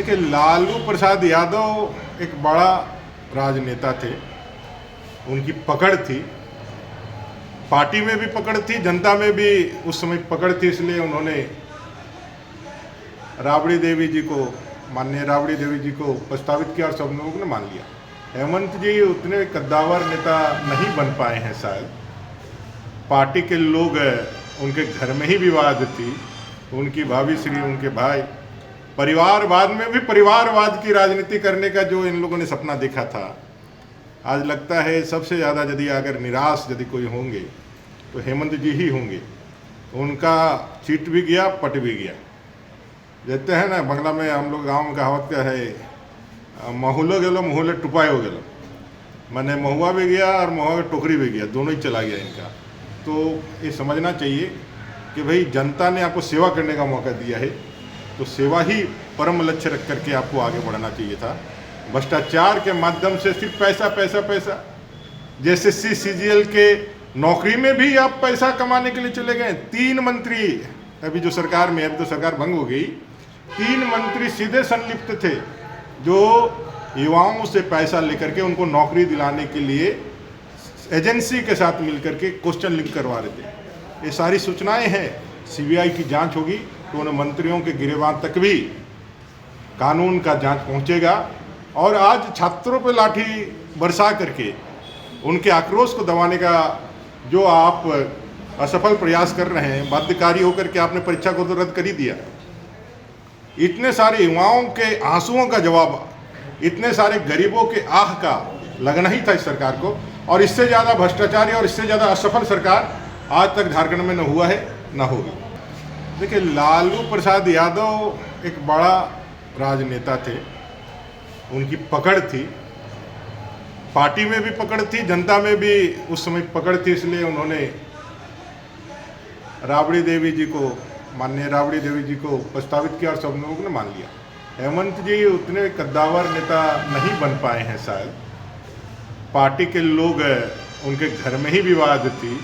देखिए, लालू प्रसाद यादव एक बड़ा राजनेता थे। उनकी पकड़ थी, पार्टी में भी पकड़ थी, जनता में भी उस समय पकड़ थी। इसलिए उन्होंने राबड़ी देवी जी को, माननीय राबड़ी देवी जी को प्रस्तावित किया और सब लोगों ने मान लिया। हेमंत जी उतने कद्दावर नेता नहीं बन पाए हैं शायद। पार्टी के लोग, उनके घर में ही विवाद थी, उनकी भाभी श्री, उनके भाई, परिवारवाद में भी परिवारवाद की राजनीति करने का जो इन लोगों ने सपना देखा था, आज लगता है सबसे ज़्यादा यदि अगर निराश यदि कोई होंगे तो हेमंत जी ही होंगे। उनका चिट भी गया, पट भी गया। कहते हैं ना बंगला में, हम लोग गाँव में कहावत क्या है, महुलो गेलो मुहले टुपायो गेलो, मैंने महुआ भी गया और महुआ का टोकरी भी गया, दोनों ही चला गया इनका। तो ये समझना चाहिए कि भाई जनता ने आपको सेवा करने का मौका दिया है, तो सेवा ही परम लक्ष्य रख करके आपको आगे बढ़ना चाहिए था। भ्रष्टाचार के माध्यम से सिर्फ पैसा पैसा पैसा, जैसे CCGL के नौकरी में भी आप पैसा कमाने के लिए चले गए। 3 मंत्री अभी जो सरकार में, अभी तो सरकार भंग हो गई, 3 मंत्री सीधे संलिप्त थे जो युवाओं से पैसा लेकर के उनको नौकरी दिलाने के लिए एजेंसी के साथ मिलकर के क्वेश्चन लिंक करवा रहे थे। ये सारी सूचनाएं हैं, CBI की जांच होगी तो उन मंत्रियों के गिरेबान तक भी कानून का जांच पहुंचेगा। और आज छात्रों पर लाठी बरसा करके उनके आक्रोश को दबाने का जो आप असफल प्रयास कर रहे हैं, बाध्यकारी होकर के आपने परीक्षा को तो रद्द कर ही दिया। इतने सारे युवाओं के आंसुओं का जवाब, इतने सारे गरीबों के आह का लगना ही था इस सरकार को। और इससे ज़्यादा भ्रष्टाचारी और इससे ज़्यादा असफल सरकार आज तक झारखंड में न हुआ है, न होगी। देखिए, लालू प्रसाद यादव एक बड़ा राजनेता थे। उनकी पकड़ थी, पार्टी में भी पकड़ थी, जनता में भी उस समय पकड़ थी। इसलिए उन्होंने राबड़ी देवी जी को, माननीय राबड़ी देवी जी को प्रस्तावित किया और सब लोगों ने मान लिया। हेमंत जी उतने कद्दावर नेता नहीं बन पाए हैं शायद। पार्टी के लोग, उनके घर में ही विवाद थी,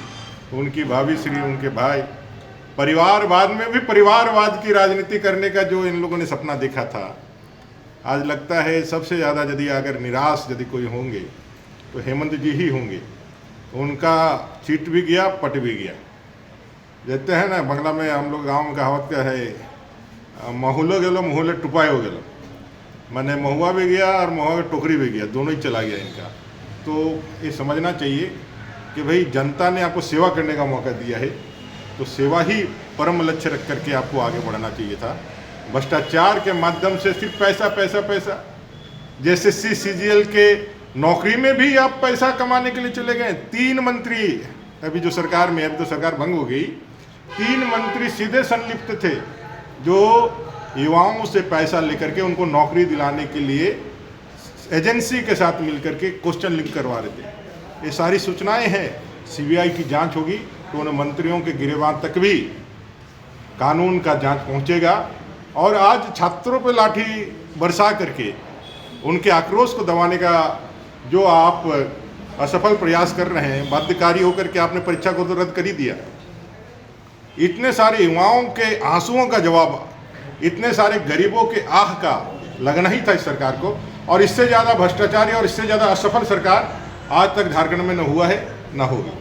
उनकी भाभी श्री, उनके भाई, परिवारवाद में भी परिवारवाद की राजनीति करने का जो इन लोगों ने सपना देखा था, आज लगता है सबसे ज़्यादा यदि अगर निराश यदि कोई होंगे तो हेमंत जी ही होंगे। उनका चिट भी गया, पट भी गया। कहते हैं ना बंगला में, हम लोग गाँव में कहावत क्या है, महुलो गेलो मुहले टुपायो गेलो, मैंने महुआ भी गया और महुआ का टोकरी भी गया, दोनों ही चला गया इनका। तो ये समझना चाहिए कि भाई जनता ने आपको सेवा करने का मौका दिया है, तो सेवा ही परम लक्ष्य रख करके आपको आगे बढ़ना चाहिए था। भ्रष्टाचार के माध्यम से सिर्फ पैसा पैसा पैसा, जैसे CCGL के नौकरी में भी आप पैसा कमाने के लिए चले गए। 3 मंत्री अभी जो सरकार में, अभी तो सरकार भंग हो गई, 3 मंत्री सीधे संलिप्त थे जो युवाओं से पैसा लेकर के उनको नौकरी दिलाने के लिए एजेंसी के साथ मिलकर के क्वेश्चन लिंक करवा रहे थे। ये सारी सूचनाएं हैं, CBI की जांच होगी तो उन मंत्रियों के गिरेबान तक भी कानून का जांच पहुंचेगा। और आज छात्रों पर लाठी बरसा करके उनके आक्रोश को दबाने का जो आप असफल प्रयास कर रहे हैं, बाध्यकारी होकर के आपने परीक्षा को तो रद्द कर ही दिया। इतने सारे युवाओं के आंसुओं का जवाब, इतने सारे गरीबों के आह का लगना ही था इस सरकार को। और इससे ज़्यादा भ्रष्टाचारी और इससे ज़्यादा असफल सरकार आज तक झारखंड में न हुआ है, न होगी।